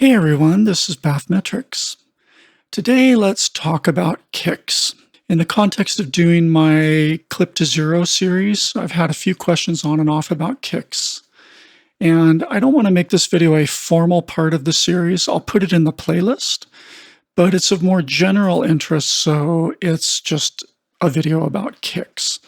Hey everyone, this is Mathmetrics. Today let's talk about kicks. In the context of doing my Clip to Zero series, I've had a few questions on and off about kicks. And I don't want to make this video a formal part of the series. I'll put it in the playlist, but it's of more general interest, so it's just a video about kicks.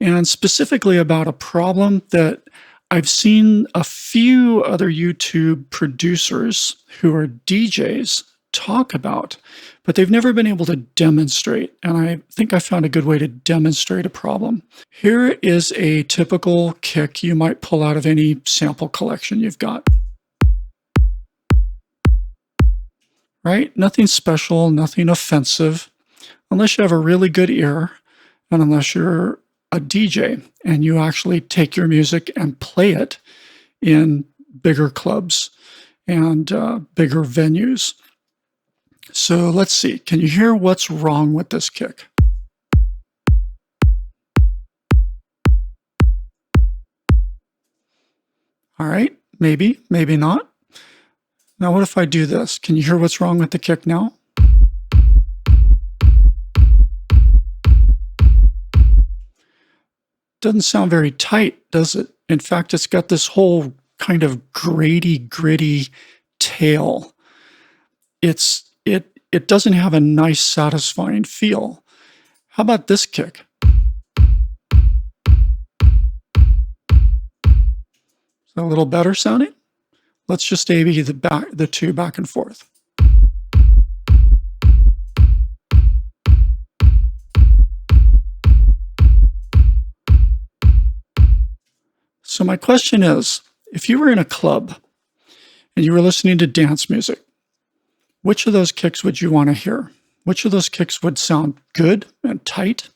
And specifically about a problem that I've seen a few other YouTube producers who are DJs talk about, but they've never been able to demonstrate. And I think I found a good way to demonstrate a problem. Here is a typical kick you might pull out of any sample collection you've got. Right? Nothing special, nothing offensive, unless you have a really good ear and unless you're a DJ and you actually take your music and play it in bigger clubs and bigger venues. So let's see. Can you hear what's wrong with this kick? All right, maybe, maybe not. Now what if I do this? Can you hear what's wrong with the kick now? Doesn't sound very tight, does it? In fact, it's got this whole kind of gritty tail. It doesn't have a nice, satisfying feel. How about this kick? Is that a little better sounding? Let's just A/B the two back and forth. So my question is, if you were in a club and you were listening to dance music, which of those kicks would you want to hear? Which of those kicks would sound good and tight?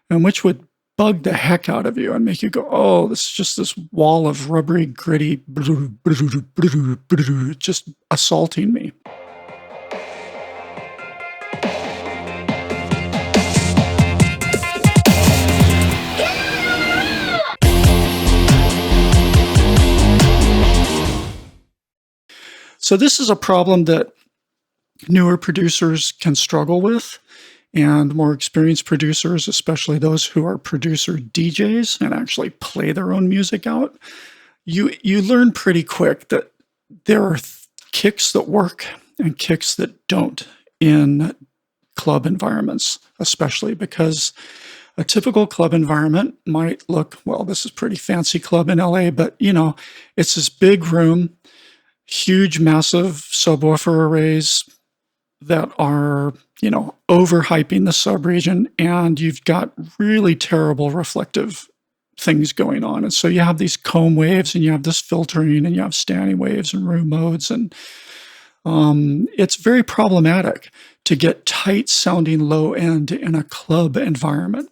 And which would bug the heck out of you and make you go, oh, this is just this wall of rubbery, gritty, just assaulting me? So this is a problem that newer producers can struggle with, and more experienced producers, especially those who are producer DJs and actually play their own music out, you learn pretty quick that there are kicks that work and kicks that don't in club environments, especially because a typical club environment might look, well, this is a pretty fancy club in LA, but it's this big room, huge, massive subwoofer arrays that are, overhyping the subregion, and you've got really terrible reflective things going on. And so you have these comb waves, and you have this filtering, and you have standing waves and room modes, and it's very problematic to get tight sounding low end in a club environment.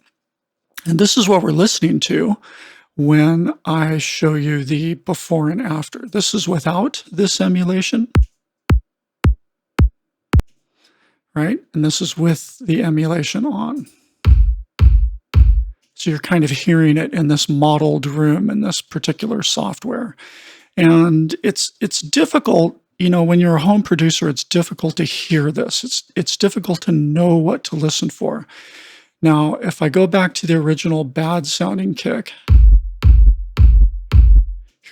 And this is what we're listening to when I show you the before and after. This is without this emulation, right? And this is with the emulation on. So you're kind of hearing it in this modeled room in this particular software. And it's difficult, when you're a home producer, it's difficult to hear this. It's difficult to know what to listen for. Now, if I go back to the original bad sounding kick,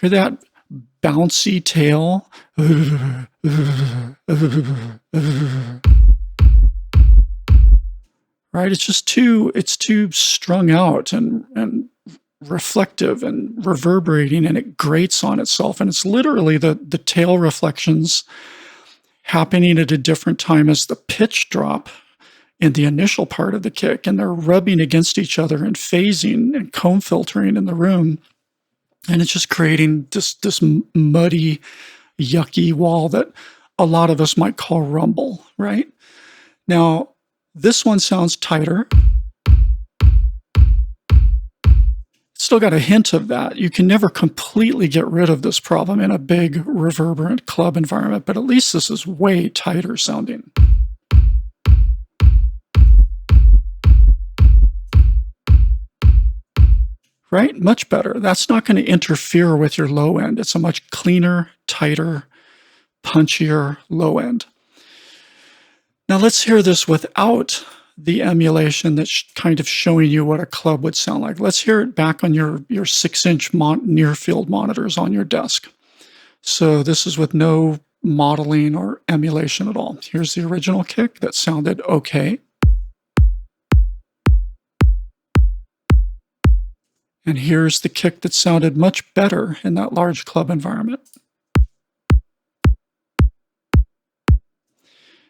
hear that bouncy tail? Right? It's too strung out and reflective and reverberating, and it grates on itself. And it's literally the tail reflections happening at a different time as the pitch drop in the initial part of the kick, and they're rubbing against each other and phasing and comb filtering in the room. And it's just creating this muddy, yucky wall that a lot of us might call rumble, right? Now, this one sounds tighter. It's still got a hint of that. You can never completely get rid of this problem in a big, reverberant club environment, but at least this is way tighter sounding. Right? Much better. That's not going to interfere with your low end. It's a much cleaner, tighter punchier low end. Now let's hear this without the emulation that's kind of showing you what a club would sound like. Let's hear it back on your 6-inch near field monitors on your desk. So this is with no modeling or emulation at all. Here's the original kick that sounded okay. And here's the kick that sounded much better in that large club environment.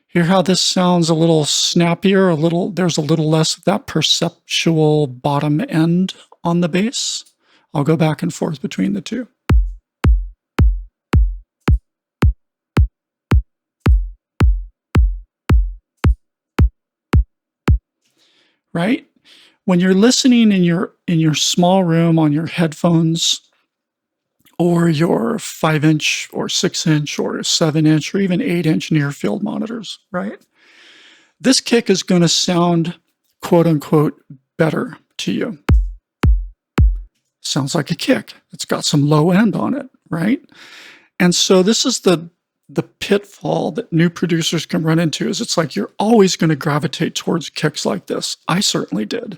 Hear how this sounds a little snappier, there's a little less of that perceptual bottom end on the bass. I'll go back and forth between the two. Right? When you're listening in your small room on your headphones or your 5-inch or 6-inch or 7-inch or even 8-inch near field monitors, right? This kick is going to sound quote unquote better to you. Sounds like a kick. It's got some low end on it, right? And so this is the pitfall that new producers can run into is it's like you're always going to gravitate towards kicks like this. I certainly did.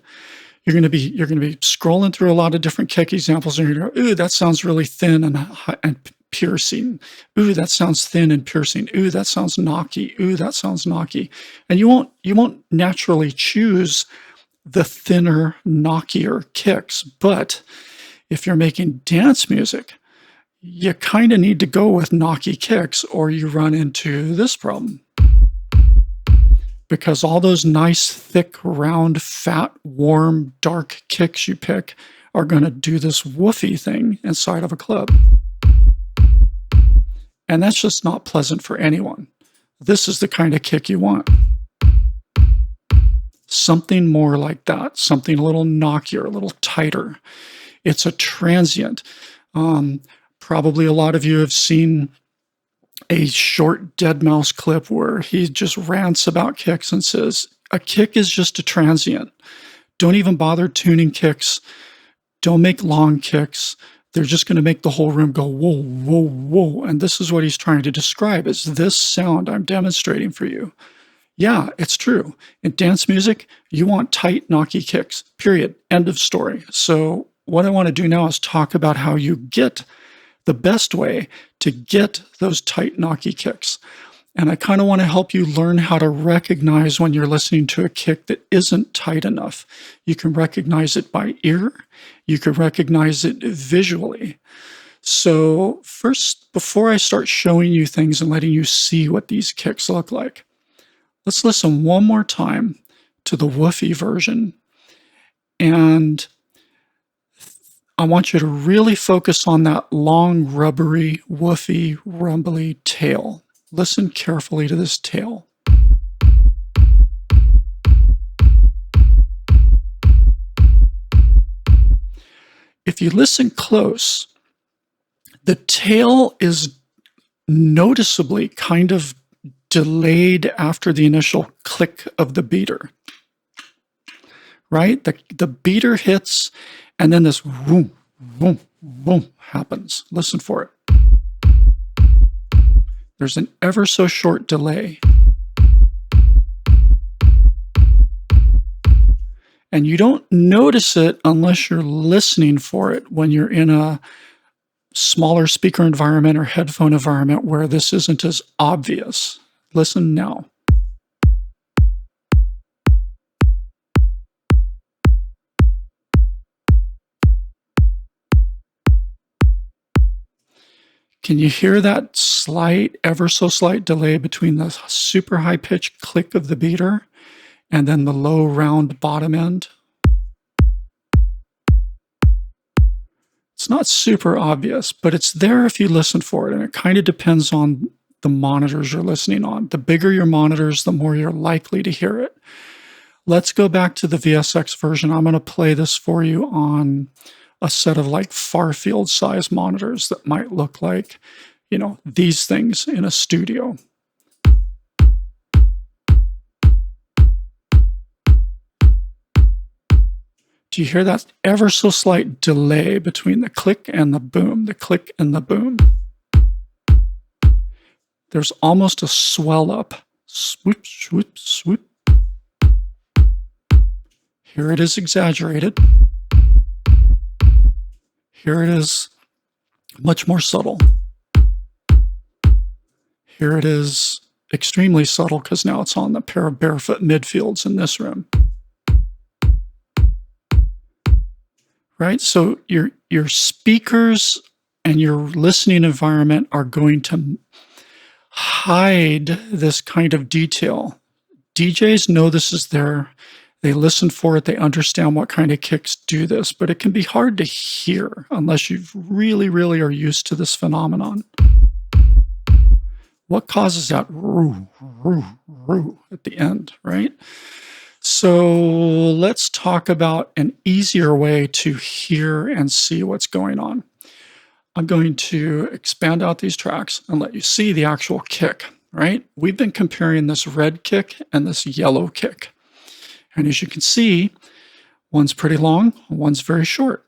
You're going to be scrolling through a lot of different kick examples, and you're going to go, ooh, that sounds really thin and piercing. Ooh, that sounds thin and piercing. Ooh, that sounds knocky. Ooh, that sounds knocky. And you won't naturally choose the thinner, knockier kicks. But if you're making dance music, you kind of need to go with knocky kicks, or you run into this problem. Because all those nice, thick, round, fat, warm, dark kicks you pick are going to do this woofy thing inside of a club. And that's just not pleasant for anyone. This is the kind of kick you want. Something more like that, something a little knockier, a little tighter. It's a transient. Probably a lot of you have seen a short deadmau5 clip where he just rants about kicks and says, a kick is just a transient. Don't even bother tuning kicks. Don't make long kicks. They're just going to make the whole room go, whoa, whoa, whoa. And this is what he's trying to describe is this sound I'm demonstrating for you. Yeah, it's true. In dance music, you want tight, knocky kicks, period. End of story. So what I want to do now is talk about how you get the best way to get those tight, knocky kicks. And I kind of want to help you learn how to recognize when you're listening to a kick that isn't tight enough. You can recognize it by ear. You can recognize it visually. So first, before I start showing you things and letting you see what these kicks look like, let's listen one more time to the woofy version. And I want you to really focus on that long, rubbery, woofy, rumbly tail. Listen carefully to this tail. If you listen close, the tail is noticeably kind of delayed after the initial click of the beater, right? The beater hits, and then this boom, boom, boom happens. Listen for it. There's an ever so short delay. And you don't notice it unless you're listening for it when you're in a smaller speaker environment or headphone environment where this isn't as obvious. Listen now. Can you hear that slight, ever so slight delay between the super high pitched click of the beater and then the low round bottom end? It's not super obvious, but it's there if you listen for it. And it kind of depends on the monitors you're listening on. The bigger your monitors, the more you're likely to hear it. Let's go back to the VSX version. I'm going to play this for you on a set of like far field size monitors that might look like, you know, these things in a studio. Do you hear that ever so slight delay between the click and the boom, the click and the boom? there's almost a swell up. Swoop, swoop, swoop. Here it is exaggerated. Here it is much more subtle. Here it is extremely subtle because now it's on the pair of barefoot midfields in this room. Right? So your speakers and your listening environment are going to hide this kind of detail. DJs know this is there. They listen for it. They understand what kind of kicks do this, but it can be hard to hear unless you really, really are used to this phenomenon. What causes that roo, roo, roo at the end, right? So let's talk about an easier way to hear and see what's going on. I'm going to expand out these tracks and let you see the actual kick, right? We've been comparing this red kick and this yellow kick. And as you can see, one's pretty long, one's very short.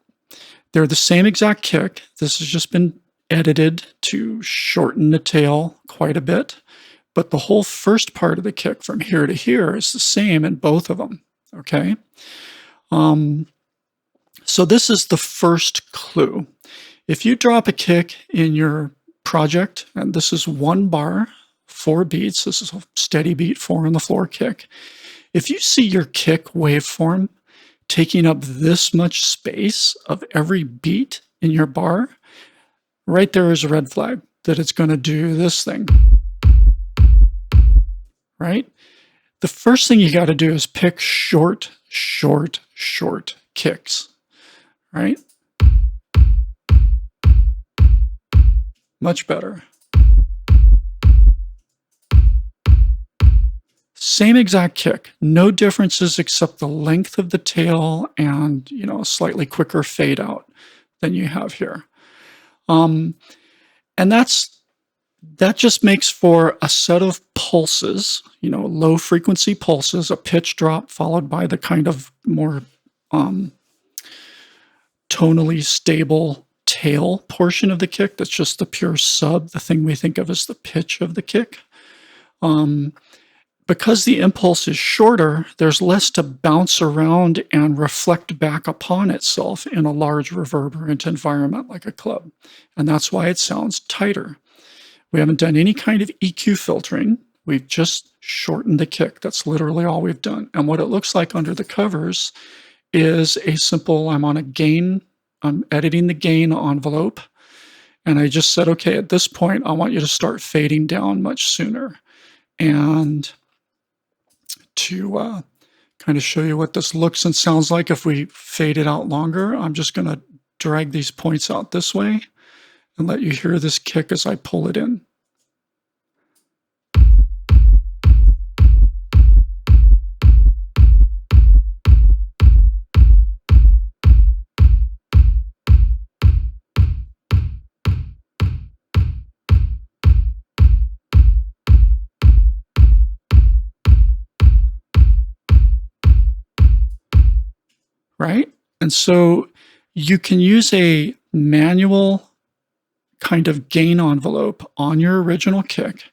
They're the same exact kick. This has just been edited to shorten the tail quite a bit. But the whole first part of the kick from here to here is the same in both of them, okay? So this is the first clue. If you drop a kick in your project, and this is 1 bar, 4 beats, this is a steady beat, 4 on the floor kick. If you see your kick waveform taking up this much space of every beat in your bar, right there is a red flag that it's going to do this thing. Right? The first thing you got to do is pick short, short, short kicks, right? Much better. Same exact kick, no differences except the length of the tail and, a slightly quicker fade out than you have here. And that just makes for a set of pulses, low frequency pulses, a pitch drop followed by the kind of more tonally stable tail portion of the kick. That's just the pure sub, the thing we think of as the pitch of the kick. Because the impulse is shorter, there's less to bounce around and reflect back upon itself in a large reverberant environment like a club. And that's why it sounds tighter. We haven't done any kind of EQ filtering. We've just shortened the kick. That's literally all we've done. And what it looks like under the covers is a simple, I'm editing the gain envelope. And I just said, okay, at this point, I want you to start fading down much sooner. And to kind of show you what this looks and sounds like if we fade it out longer, I'm just going to drag these points out this way and let you hear this kick as I pull it in. Right? And so you can use a manual kind of gain envelope on your original kick,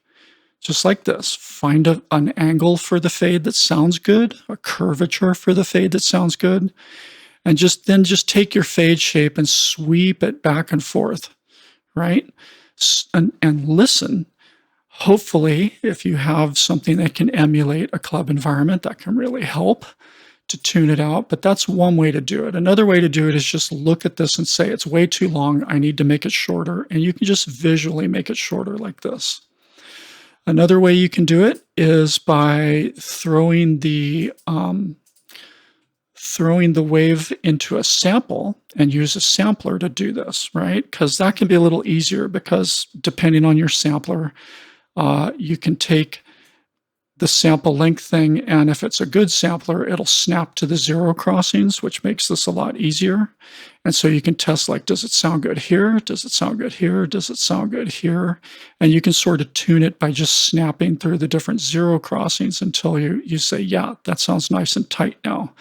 just like this. Find an angle for the fade that sounds good, a curvature for the fade that sounds good, and just take your fade shape and sweep it back and forth, right? And listen. Hopefully, if you have something that can emulate a club environment, that can really help to tune it out, but that's one way to do it. Another way to do it is just look at this and say, it's way too long, I need to make it shorter, and you can just visually make it shorter like this. Another way you can do it is by throwing the wave into a sample and use a sampler to do this, right? Because that can be a little easier because depending on your sampler, you can take the sample length thing, and if it's a good sampler, it'll snap to the 0 crossings, which makes this a lot easier. And so you can test, like, does it sound good here? Does it sound good here? Does it sound good here? And you can sort of tune it by just snapping through the different 0 crossings until you say, yeah, that sounds nice and tight now.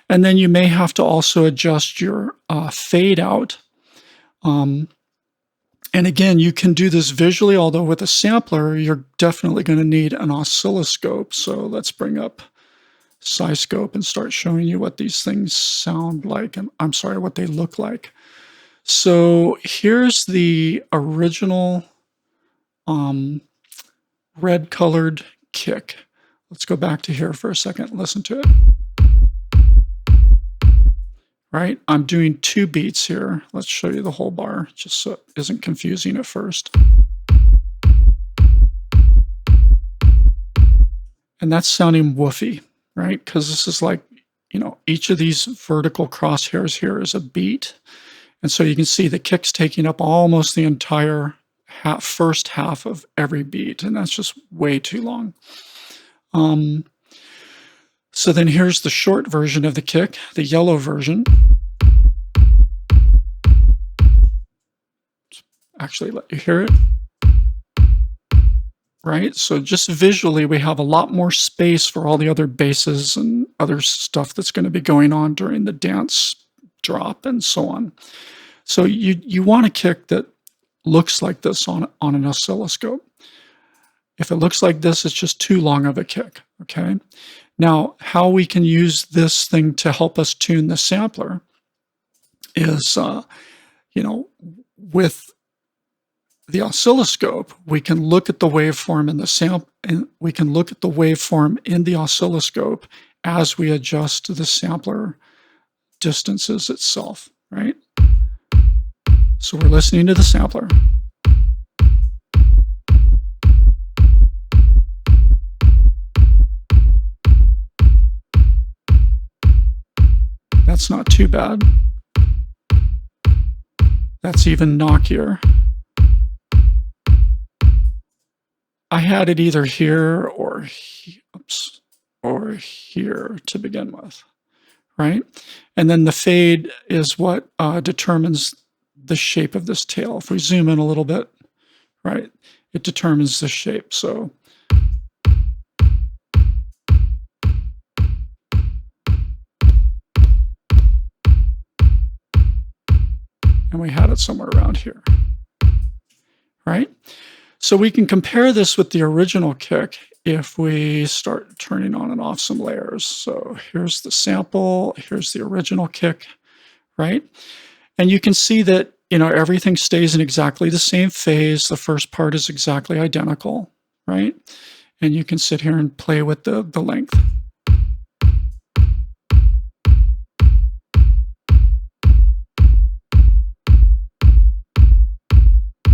And then you may have to also adjust your fade out And again, you can do this visually, although with a sampler, you're definitely going to need an oscilloscope. So let's bring up SciScope and start showing you what these things sound like. And I'm sorry, what they look like. So here's the original red colored kick. Let's go back to here for a second and listen to it. Right? I'm doing 2 beats here. Let's show you the whole bar, just so it isn't confusing at first. And that's sounding woofy, right? Because this is like, each of these vertical crosshairs here is a beat. And so you can see the kick's taking up almost the entire first half of every beat, and that's just way too long. So then here's the short version of the kick, the yellow version. Actually let you hear it. Right? So just visually, we have a lot more space for all the other basses and other stuff that's going to be going on during the dance drop and so on. So you want a kick that looks like this on an oscilloscope. If it looks like this, it's just too long of a kick, okay? Now, how we can use this thing to help us tune the sampler is, with the oscilloscope, we can look at the waveform in the and we can look at the waveform in the oscilloscope as we adjust the sampler distances itself, right? So we're listening to the sampler. That's not too bad. That's even knockier. I had it either here or here to begin with, right? And then the fade is what determines the shape of this tail. If we zoom in a little bit, right, it determines the shape. So and we had it somewhere around here, right? So we can compare this with the original kick if we start turning on and off some layers. So here's the sample, here's the original kick, right? And you can see that, everything stays in exactly the same phase. The first part is exactly identical, right? And you can sit here and play with the length.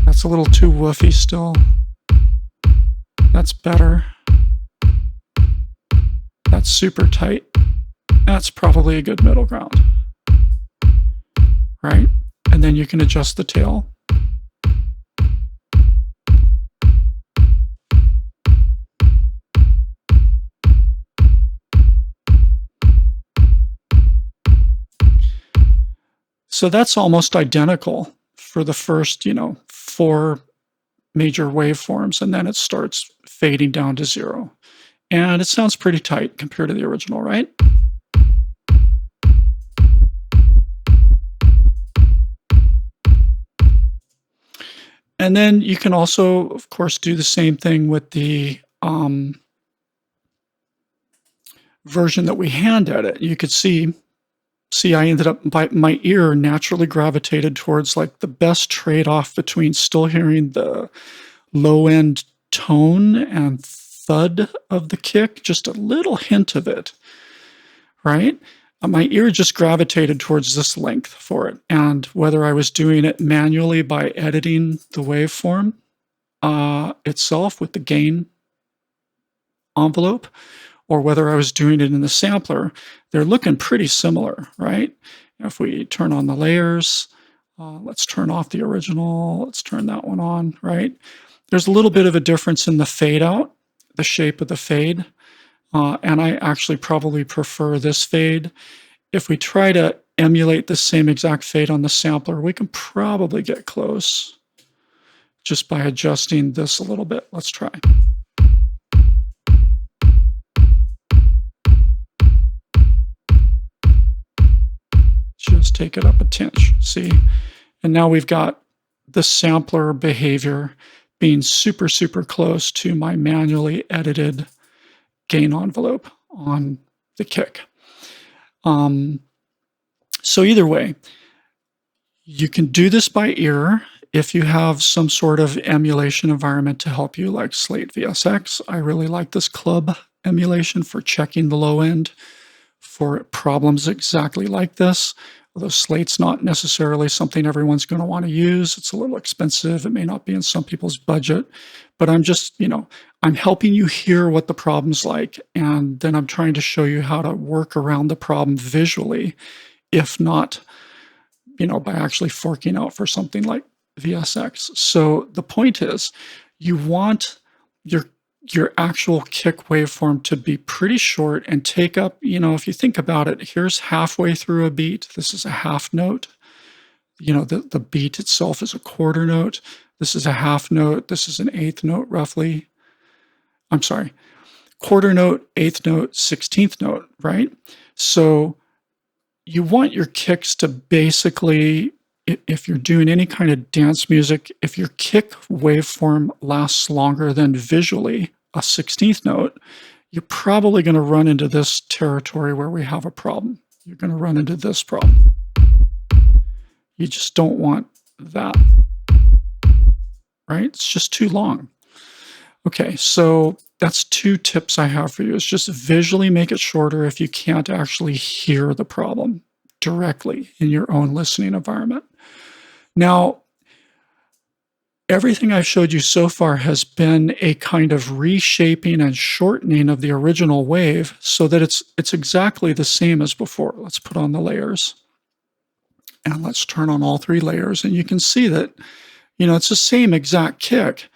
That's a little too woofy still. That's better. That's super tight. That's probably a good middle ground, right? And then you can adjust the tail. So that's almost identical for the first, 4 major waveforms, and then it starts fading down to 0. And it sounds pretty tight compared to the original, right? And then you can also, of course, do the same thing with the version that we hand edit. You could see I ended up, my ear naturally gravitated towards like the best trade-off between still hearing the low-end tone and thud of the kick, just a little hint of it, right? My ear just gravitated towards this length for it. And whether I was doing it manually by editing the waveform itself with the gain envelope, or whether I was doing it in the sampler, they're looking pretty similar, right? If we turn on the layers, let's turn off the original, let's turn that one on, right? There's a little bit of a difference in the fade out, the shape of the fade. And I actually probably prefer this fade. If we try to emulate the same exact fade on the sampler, we can probably get close just by adjusting this a little bit. Let's try. Just take it up a tinge, see? And now we've got the sampler behavior being super, super close to my manually edited gain envelope on the kick. Um, so either way, you can do this by ear if you have some sort of emulation environment to help you, like Slate VSX. I really like this club emulation for checking the low end for problems exactly like this. Although Slate's not necessarily something everyone's going to want to use. It's a little expensive. It may not be in some people's budget, but I'm just, I'm helping you hear what the problem's like, and then I'm trying to show you how to work around the problem visually, if not, by actually forking out for something like VSX. So the point is, you want your actual kick waveform to be pretty short and take up, if you think about it, here's halfway through a beat. This is a half note. The beat itself is a quarter note. This is a half note. This is an eighth note, roughly. I'm sorry, quarter note, eighth note, 16th note, right? So you want your kicks to basically, if you're doing any kind of dance music, if your kick waveform lasts longer than visually a 16th note, you're probably going to run into this territory where we have a problem. You're going to run into this problem. You just don't want that, right? It's just too long. Okay, so that's 2 tips I have for you. Is just visually make it shorter if you can't actually hear the problem directly in your own listening environment. Now, everything I've showed you so far has been a kind of reshaping and shortening of the original wave so that it's exactly the same as before. Let's put on the layers. And let's turn on all 3 layers, and you can see that, it's the same exact kick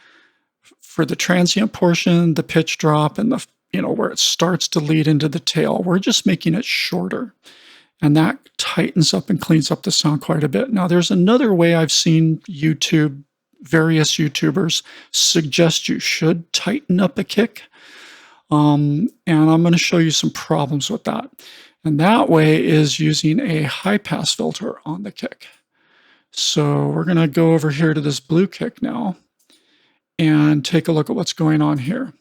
for the transient portion, the pitch drop, and where it starts to lead into the tail. We're just making it shorter, and that tightens up and cleans up the sound quite a bit. Now, there's another way I've seen various YouTubers suggest you should tighten up a kick, and I'm going to show you some problems with that. And that way is using a high-pass filter on the kick. So we're going to go over here to this blue kick now and take a look at what's going on here.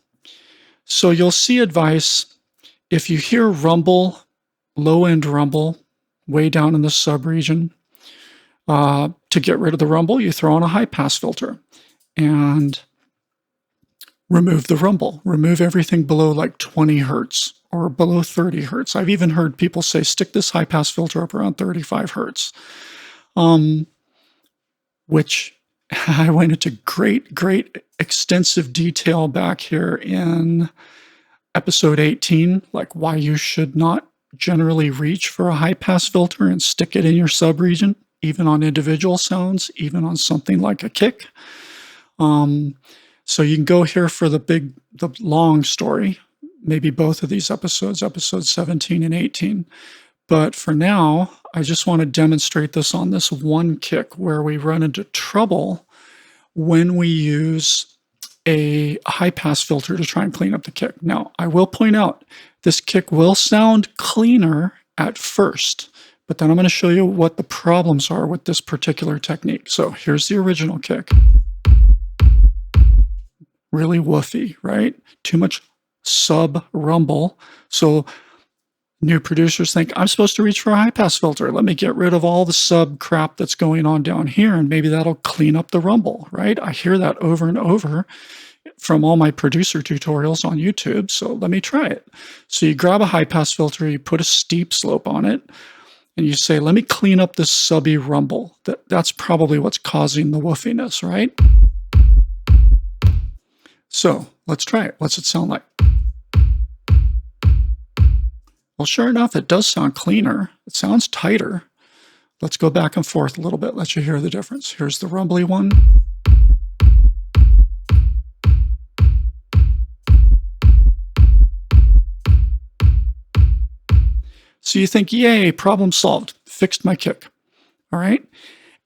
So you'll see advice, if you hear rumble, low-end rumble, way down in the sub-region, to get rid of the rumble, you throw on a high-pass filter and remove the rumble. Remove everything below like 20 hertz or below 30 hertz. I've even heard people say, stick this high-pass filter up around 35 hertz, which I went into great extensive detail back here in episode 18, like why you should not generally reach for a high-pass filter and stick it in your sub-region, even on individual sounds, even on something like a kick. So you can go here for the long story, maybe both of these episodes 17 and 18. But for now, I just want to demonstrate this on this one kick where we run into trouble when we use a high-pass filter to try and clean up the kick. Now, I will point out, this kick will sound cleaner at first, but then I'm going to show you what the problems are with this particular technique. So here's the original kick. Really woofy, right? Too much sub rumble. So new producers think, I'm supposed to reach for a high-pass filter. Let me get rid of all the sub crap that's going on down here, and maybe that'll clean up the rumble, right? I hear that over and over from all my producer tutorials on YouTube, so let me try it. So you grab a high-pass filter, you put a steep slope on it, and you say, let me clean up this subby rumble. That's probably what's causing the woofiness, right? So let's try it. What's it sound like? Well, sure enough, it does sound cleaner. It sounds tighter. Let's go back and forth a little bit, let you hear the difference. Here's the rumbly one. So you think, yay, problem solved, fixed my kick, all right?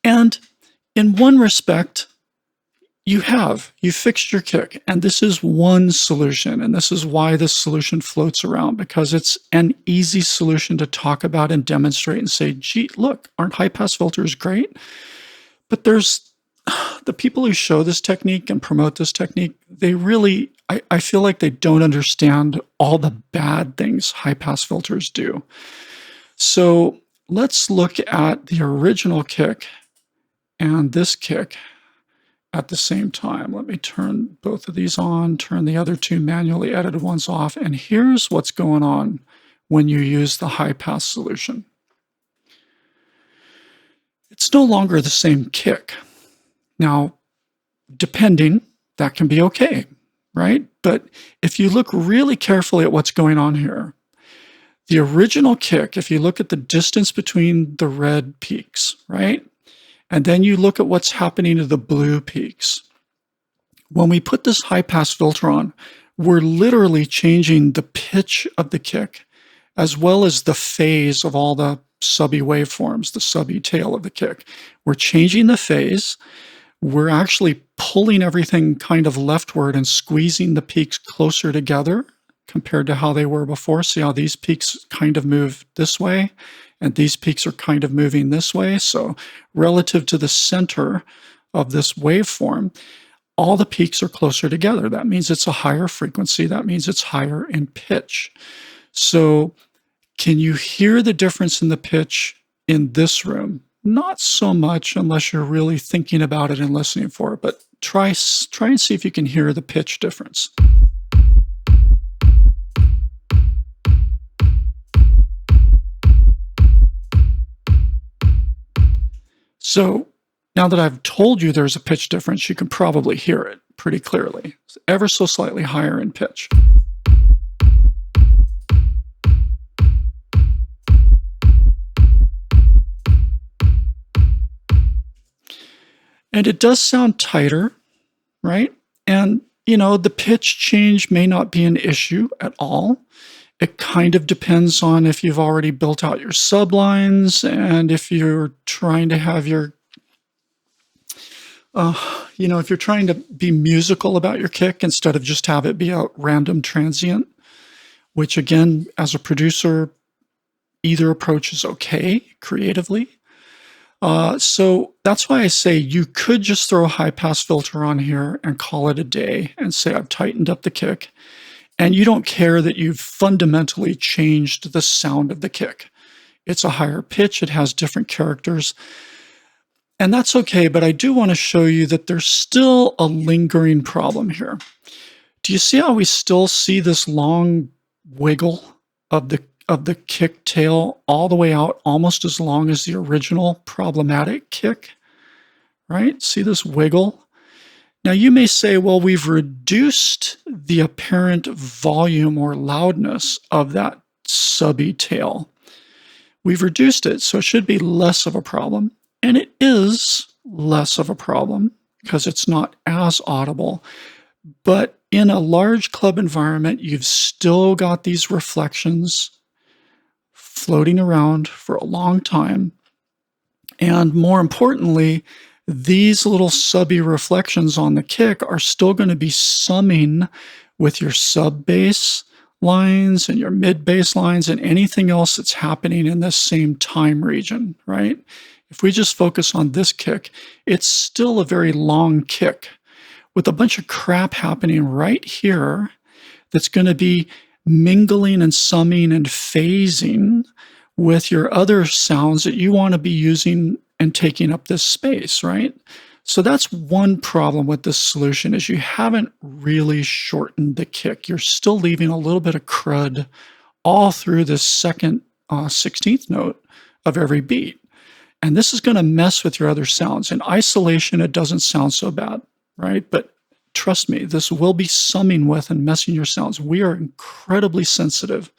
And in one respect, you fixed your kick, and this is one solution, and this is why this solution floats around, because it's an easy solution to talk about and demonstrate and say, gee, look, aren't high-pass filters great? But there's the people who show this technique and promote this technique, they really, I feel like they don't understand all the bad things high pass filters do. So let's look at the original kick and this kick at the same time. Let me turn both of these on, turn the other two manually edited ones off, and here's what's going on when you use the high pass solution. It's no longer the same kick. Now, depending, that can be okay, right? But if you look really carefully at what's going on here, the original kick, if you look at the distance between the red peaks, right? And then you look at what's happening to the blue peaks. When we put this high pass filter on, we're literally changing the pitch of the kick as well as the phase of all the subby waveforms, the subby tail of the kick. We're changing the phase. We're actually pulling everything kind of leftward and squeezing the peaks closer together compared to how they were before. See how these peaks kind of move this way and these peaks are kind of moving this way. So relative to the center of this waveform, all the peaks are closer together. That means it's a higher frequency. That means it's higher in pitch. So can you hear the difference in the pitch in this room? Not so much unless you're really thinking about it and listening for it, but try and see if you can hear the pitch difference. So now that I've told you there's a pitch difference, you can probably hear it pretty clearly. It's ever so slightly higher in pitch. And it does sound tighter, right? And, the pitch change may not be an issue at all. It kind of depends on if you've already built out your sublines and if you're trying to have if you're trying to be musical about your kick instead of just have it be a random transient, which again, as a producer, either approach is okay creatively. So that's why I say you could just throw a high pass filter on here and call it a day and say, I've tightened up the kick. And you don't care that you've fundamentally changed the sound of the kick. It's a higher pitch. It has different characters. And that's okay, but I do want to show you that there's still a lingering problem here. Do you see how we still see this long wiggle of the kick tail all the way out, almost as long as the original problematic kick, right? See this wiggle? Now you may say, well, we've reduced the apparent volume or loudness of that subby tail. We've reduced it, so it should be less of a problem. And it is less of a problem because it's not as audible. But in a large club environment, you've still got these reflections floating around for a long time. And more importantly, these little subby reflections on the kick are still going to be summing with your sub bass lines and your mid bass lines and anything else that's happening in this same time region, right? If we just focus on this kick, it's still a very long kick with a bunch of crap happening right here that's going to be mingling and summing and phasing with your other sounds that you want to be using and taking up this space, right? So that's one problem with this solution is you haven't really shortened the kick. You're still leaving a little bit of crud all through the second 16th note of every beat. And this is going to mess with your other sounds. In isolation, it doesn't sound so bad, right? But trust me, this will be summing with and messing your sounds. We are incredibly sensitive.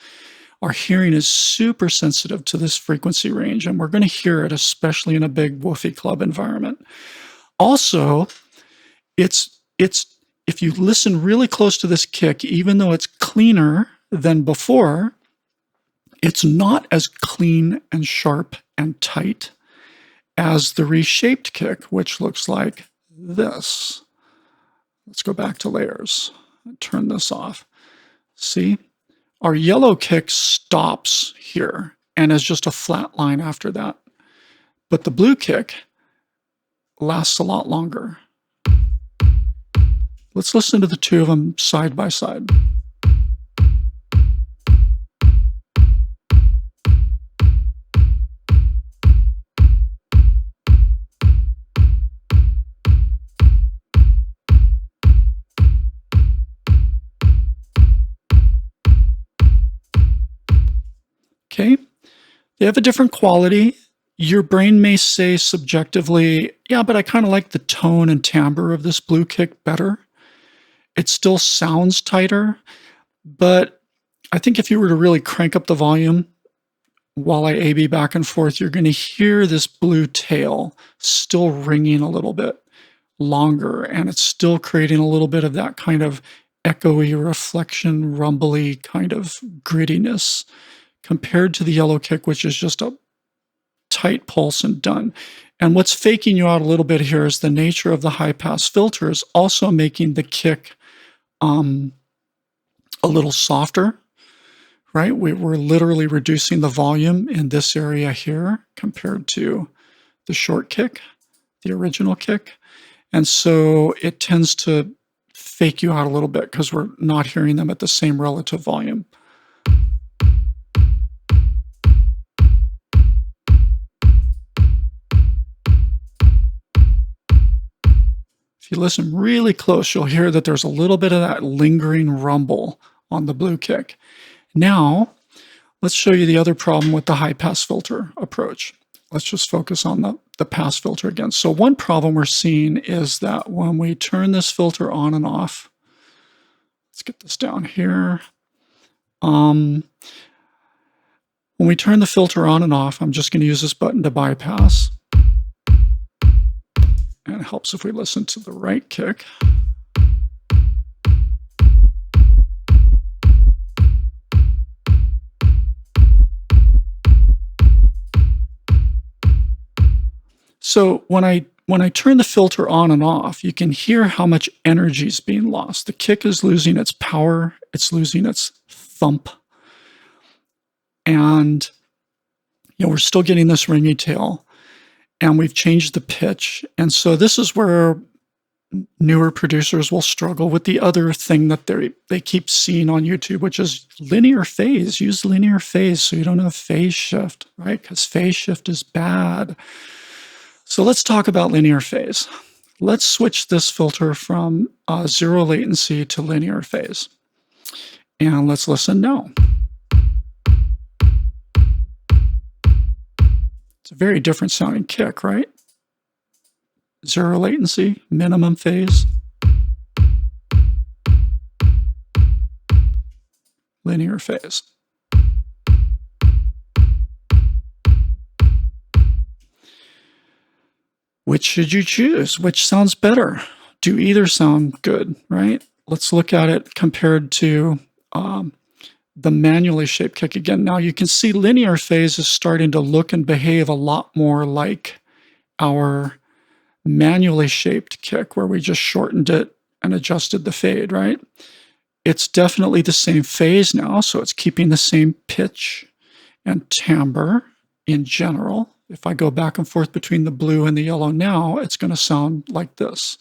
Our hearing is super sensitive to this frequency range, and we're going to hear it, especially in a big woofy club environment. Also, it's if you listen really close to this kick, even though it's cleaner than before, it's not as clean and sharp and tight as the reshaped kick, which looks like this. Let's go back to layers and turn this off. See? Our yellow kick stops here and is just a flat line after that. But the blue kick lasts a lot longer. Let's listen to the two of them side by side. Okay, they have a different quality. Your brain may say subjectively, yeah, but I kind of like the tone and timbre of this blue kick better. It still sounds tighter, but I think if you were to really crank up the volume while I A-B back and forth, you're going to hear this blue tail still ringing a little bit longer, and it's still creating a little bit of that kind of echoey reflection, rumbly kind of grittiness compared to the yellow kick, which is just a tight pulse and done. And what's faking you out a little bit here is the nature of the high pass filter is also making the kick um, a little softer, right? We're literally reducing the volume in this area here compared to the short kick, the original kick. And so it tends to fake you out a little bit because we're not hearing them at the same relative volume. If you listen really close, you'll hear that there's a little bit of that lingering rumble on the blue kick. Now, let's show you the other problem with the high pass filter approach. Let's just focus on the pass filter again. So one problem we're seeing is that when we turn this filter on and off, let's get this down here. When we turn the filter on and off, I'm just going to use this button to bypass. And it helps if we listen to the right kick. So when I turn the filter on and off, you can hear how much energy is being lost. The kick is losing its power, it's losing its thump. And we're still getting this ringy tail. And we've changed the pitch. And so this is where newer producers will struggle with the other thing that they keep seeing on YouTube, which is linear phase. Use linear phase so you don't have phase shift, right? Because phase shift is bad. So let's talk about linear phase. Let's switch this filter from zero latency to linear phase. And let's listen now. It's a very different sounding kick, right? Zero latency, minimum phase. Linear phase. Which should you choose? Which sounds better? Do either sound good, right? Let's look at it compared to the manually shaped kick again. Now you can see linear phase is starting to look and behave a lot more like our manually shaped kick where we just shortened it and adjusted the fade, right? It's definitely the same phase now, so it's keeping the same pitch and timbre in general. If I go back and forth between the blue and the yellow now, it's going to sound like this.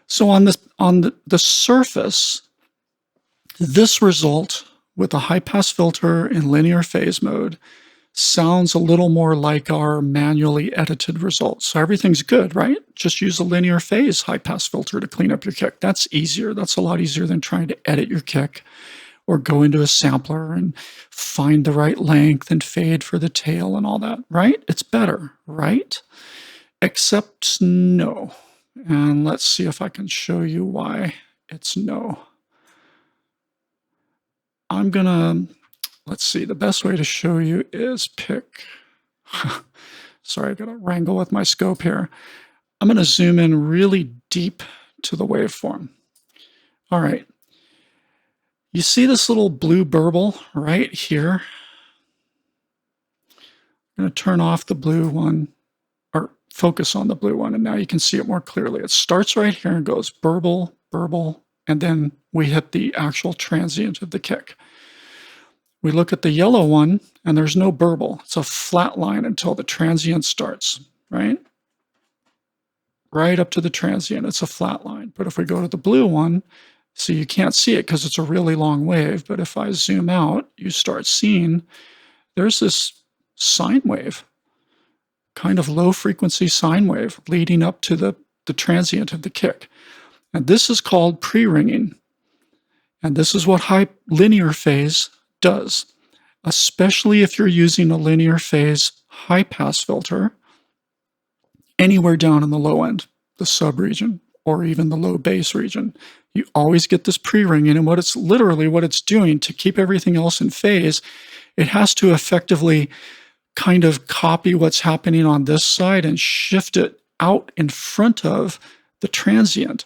So on the surface, this result with a high-pass filter in linear phase mode sounds a little more like our manually edited results. So everything's good, right? Just use a linear phase high-pass filter to clean up your kick. That's easier. That's a lot easier than trying to edit your kick or go into a sampler and find the right length and fade for the tail and all that, right? It's better, right? Except no. And let's see if I can show you why it's no. Let's see, the best way to show you is pick, sorry, I gotta wrangle with my scope here. I'm gonna zoom in really deep to the waveform. All right, you see this little blue burble right here? I'm gonna turn off the blue one, or focus on the blue one, and now you can see it more clearly. It starts right here and goes burble, burble, and then we hit the actual transient of the kick. We look at the yellow one, and there's no burble. It's a flat line until the transient starts, right? Right up to the transient, it's a flat line. But if we go to the blue one, so you can't see it because it's a really long wave, but if I zoom out, you start seeing there's this sine wave, kind of low frequency sine wave leading up to the transient of the kick. And this is called pre-ringing. And this is what high linear phase does, especially if you're using a linear phase high pass filter anywhere down in the low end, the sub region, or even the low bass region. You always get this pre-ringing, and what it's doing to keep everything else in phase, it has to effectively kind of copy what's happening on this side and shift it out in front of the transient.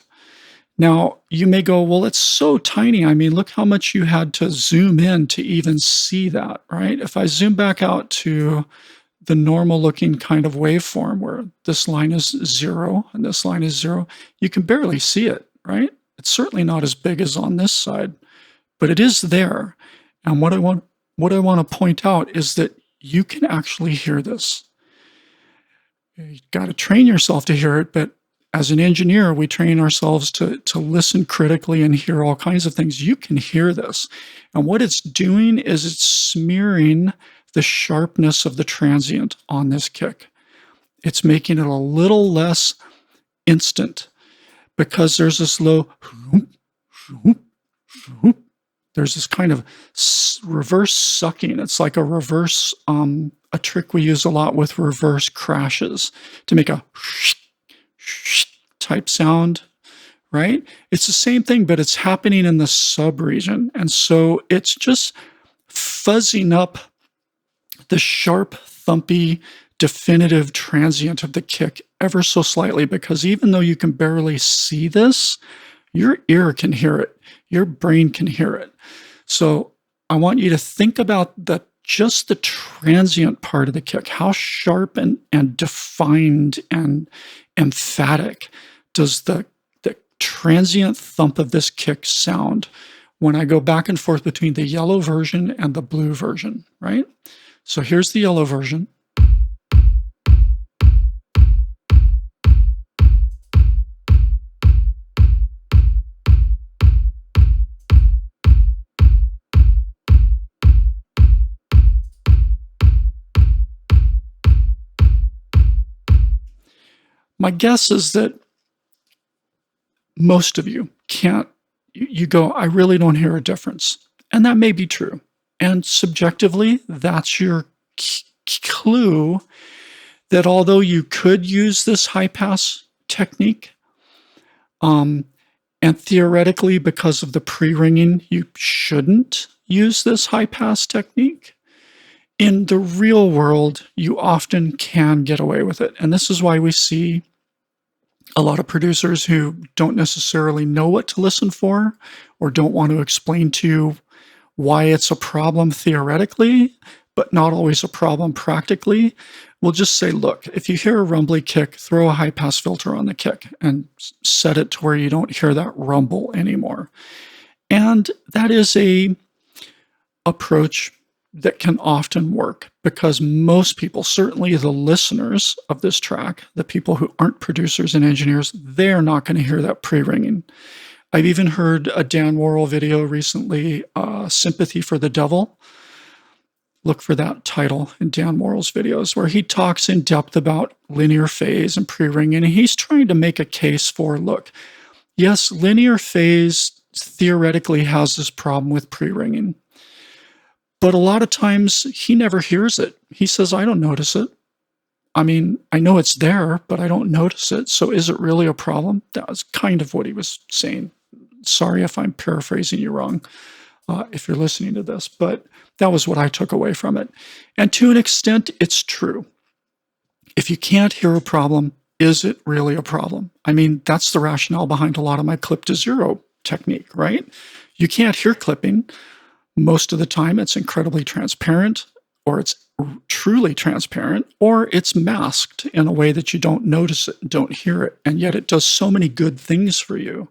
Now, you may go, well, it's so tiny. I mean, look how much you had to zoom in to even see that, right? If I zoom back out to the normal looking kind of waveform where this line is 0 and this line is 0, you can barely see it, right? It's certainly not as big as on this side, but it is there. And what I want to point out is that you can actually hear this. You got to train yourself to hear it, but as an engineer, we train ourselves to listen critically and hear all kinds of things. You can hear this. And what it's doing is it's smearing the sharpness of the transient on this kick. It's making it a little less instant because there's this low, there's this kind of reverse sucking. It's like a reverse, a trick we use a lot with reverse crashes to make a type sound, right? It's the same thing, but it's happening in the sub region. And so it's just fuzzing up the sharp, thumpy, definitive transient of the kick ever so slightly, because even though you can barely see this, your ear can hear it, your brain can hear it. So I want you to think about just the transient part of the kick. How sharp and defined and emphatic does the transient thump of this kick sound when I go back and forth between the yellow version and the blue version, right? So here's the yellow version. My guess is that most of you can't, you go, I really don't hear a difference. And that may be true. And subjectively, that's your clue that although you could use this high pass technique, and theoretically, because of the pre-ringing, you shouldn't use this high pass technique. In the real world, you often can get away with it. And this is why we see a lot of producers who don't necessarily know what to listen for or don't want to explain to you why it's a problem theoretically, but not always a problem practically. We'll just say, look, if you hear a rumbly kick, throw a high pass filter on the kick and set it to where you don't hear that rumble anymore. And that is a approach that can often work because most people, certainly the listeners of this track, the people who aren't producers and engineers, they're not going to hear that pre-ringing. I've even heard a Dan Worrell video recently, Sympathy for the Devil. Look for that title in Dan Worrell's videos, where he talks in depth about linear phase and pre-ringing, and he's trying to make a case for, look, yes, linear phase theoretically has this problem with pre-ringing. But a lot of times he never hears it. He says, I don't notice it. I mean, I know it's there, but I don't notice it. So is it really a problem? That was kind of what he was saying. Sorry if I'm paraphrasing you wrong, if you're listening to this, but that was what I took away from it. And to an extent, it's true. If you can't hear a problem, is it really a problem? I mean, that's the rationale behind a lot of my clip to zero technique, right? You can't hear clipping. Most of the time, it's incredibly transparent, or it's truly transparent, or it's masked in a way that you don't notice it, don't hear it, and yet it does so many good things for you.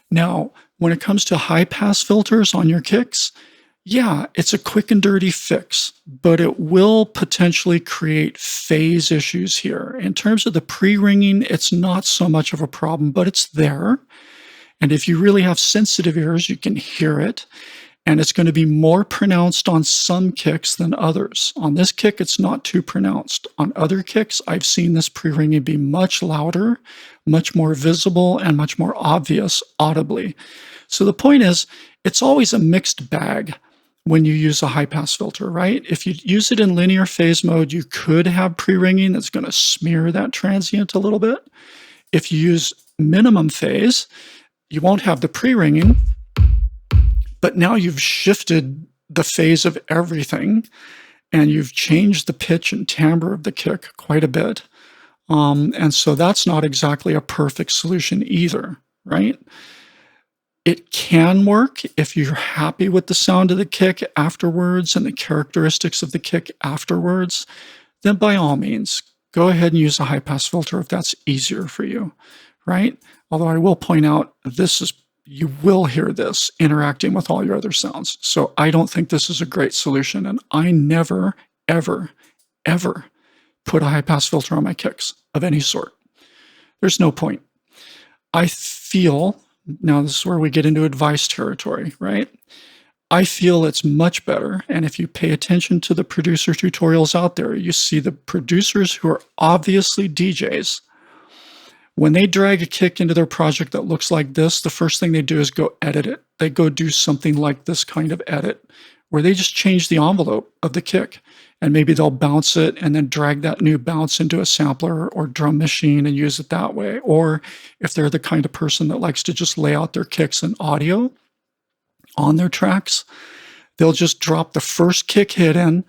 Now, when it comes to high pass filters on your kicks, yeah, it's a quick and dirty fix, but it will potentially create phase issues here. In terms of the pre-ringing, it's not so much of a problem, but it's there. And if you really have sensitive ears, you can hear it. And it's going to be more pronounced on some kicks than others. On this kick, it's not too pronounced. On other kicks, I've seen this pre-ringing be much louder, much more visible, and much more obvious audibly. So the point is, it's always a mixed bag when you use a high pass filter, right? If you use it in linear phase mode, you could have pre-ringing that's going to smear that transient a little bit. If you use minimum phase, you won't have the pre-ringing, but now you've shifted the phase of everything and you've changed the pitch and timbre of the kick quite a bit. And so that's not exactly a perfect solution either, right? It can work if you're happy with the sound of the kick afterwards and the characteristics of the kick afterwards, then by all means, go ahead and use a high pass filter if that's easier for you, right? Although I will point out you will hear this interacting with all your other sounds. So I don't think this is a great solution. And I never, ever, ever put a high pass filter on my kicks of any sort. There's no point. I feel, now this is where we get into advice territory, right? I feel it's much better. And if you pay attention to the producer tutorials out there, you see the producers who are obviously DJs. When they drag a kick into their project that looks like this, the first thing they do is go edit it. They go do something like this kind of edit, where they just change the envelope of the kick. And maybe they'll bounce it and then drag that new bounce into a sampler or drum machine and use it that way. Or if they're the kind of person that likes to just lay out their kicks in audio on their tracks, they'll just drop the first kick hit in,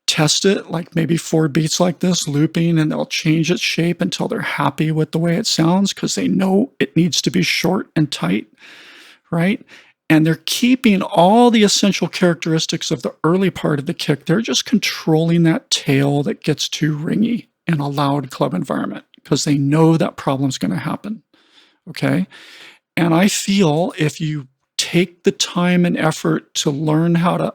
test it, like maybe 4 beats like this, looping, and they'll change its shape until they're happy with the way it sounds because they know it needs to be short and tight, right? And they're keeping all the essential characteristics of the early part of the kick. They're just controlling that tail that gets too ringy in a loud club environment because they know that problem's going to happen, okay? And I feel if you take the time and effort to learn how to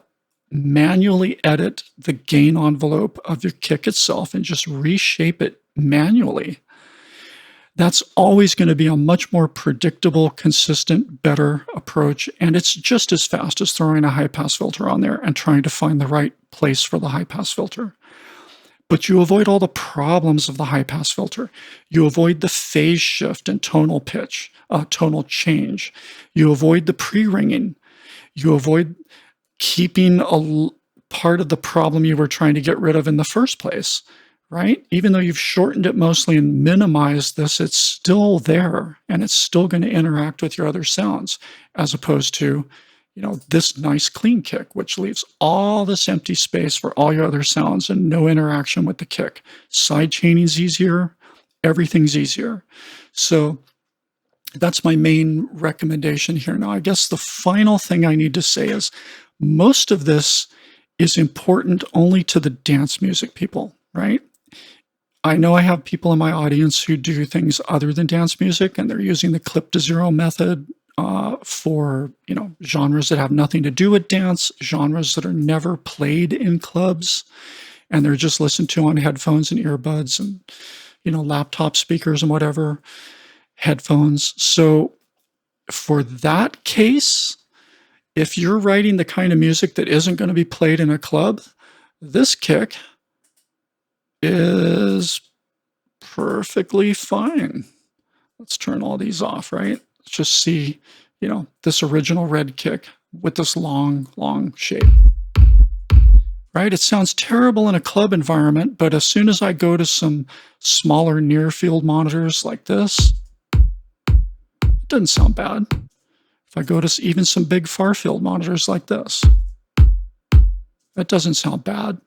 manually edit the gain envelope of your kick itself and just reshape it manually, that's always going to be a much more predictable, consistent, better approach. And it's just as fast as throwing a high pass filter on there and trying to find the right place for the high pass filter. But you avoid all the problems of the high pass filter. You avoid the phase shift and tonal pitch, tonal change. You avoid the pre-ringing. You avoid keeping a part of the problem you were trying to get rid of in the first place, right? Even though you've shortened it mostly and minimized this, it's still there and it's still going to interact with your other sounds as opposed to, this nice clean kick, which leaves all this empty space for all your other sounds and no interaction with the kick. Side chaining's easier, everything's easier. So that's my main recommendation here. Now, I guess the final thing I need to say is most of this is important only to the dance music people, right? I know I have people in my audience who do things other than dance music, and they're using the clip to zero method for genres that have nothing to do with dance, genres that are never played in clubs, and they're just listened to on headphones and earbuds and laptop speakers and whatever, headphones. So for that case, if you're writing the kind of music that isn't going to be played in a club, this kick is perfectly fine. Let's turn all these off, right? Let's just see, this original red kick with this long, long shape, right? It sounds terrible in a club environment, but as soon as I go to some smaller near field monitors like this, it doesn't sound bad. If I go to even some big far field monitors like this, that doesn't sound bad.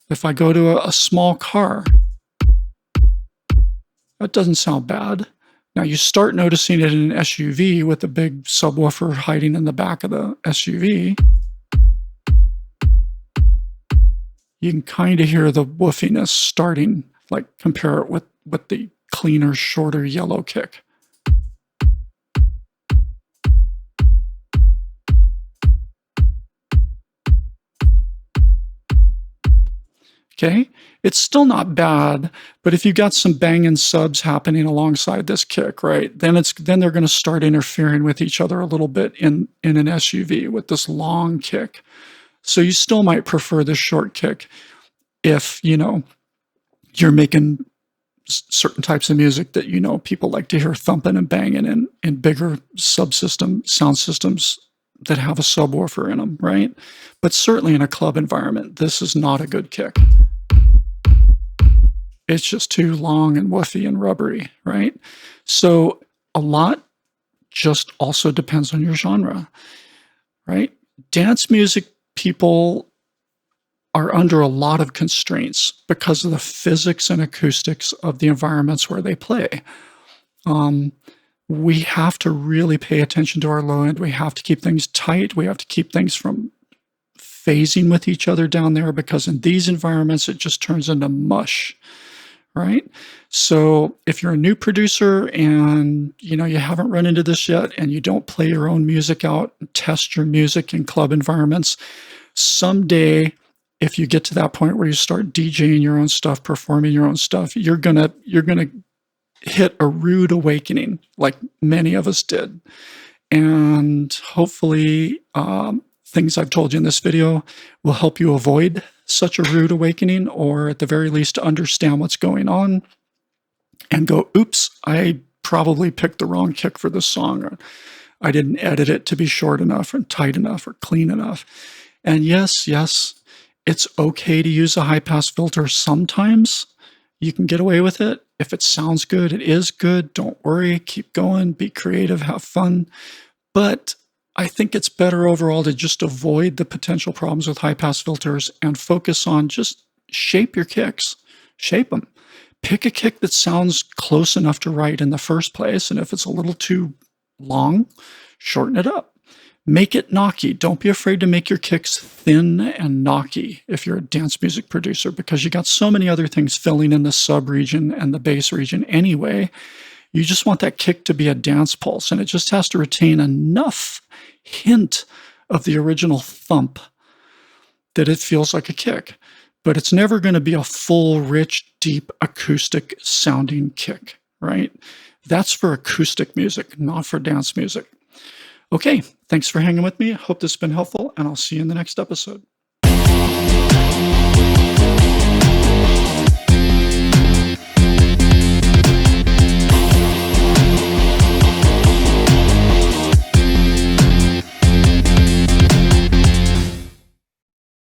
If I go to a small car, that doesn't sound bad. Now you start noticing it in an SUV with a big subwoofer hiding in the back of the SUV. You can kind of hear the woofiness starting, like compare it with the cleaner, shorter yellow kick. Okay, it's still not bad, but if you got some banging subs happening alongside this kick, right, then they're going to start interfering with each other a little bit in an SUV with this long kick. So you still might prefer this short kick if you're making certain types of music that people like to hear thumping and banging in bigger subsystem sound systems that have a subwoofer in them, right? But certainly in a club environment, this is not a good kick. It's just too long and woofy and rubbery, right? So a lot just also depends on your genre, right? Dance music people are under a lot of constraints because of the physics and acoustics of the environments where they play. Um, we have to really pay attention to our low end. We have to keep things tight. We have to keep things from phasing with each other down there because in these environments, it just turns into mush, right? So if you're a new producer and you haven't run into this yet and you don't play your own music out and test your music in club environments, someday if you get to that point where you start DJing your own stuff, performing your own stuff, you're gonna hit a rude awakening like many of us did. And hopefully things I've told you in this video will help you avoid such a rude awakening, or at the very least understand what's going on and go, oops, I probably picked the wrong kick for this song, or I didn't edit it to be short enough and tight enough or clean enough. And yes, it's okay to use a high-pass filter sometimes. You can get away with it. If it sounds good, it is good. Don't worry. Keep going. Be creative. Have fun. But I think it's better overall to just avoid the potential problems with high-pass filters and focus on just shape your kicks. Shape them. Pick a kick that sounds close enough to right in the first place, and if it's a little too long, shorten it up. Make it knocky. Don't be afraid to make your kicks thin and knocky if you're a dance music producer, because you got so many other things filling in the sub region and the bass region anyway. You just want that kick to be a dance pulse, and it just has to retain enough hint of the original thump that it feels like a kick. But it's never going to be a full, rich, deep, acoustic sounding kick, right? That's for acoustic music, not for dance music. Okay, thanks for hanging with me. Hope this has been helpful, and I'll see you in the next episode.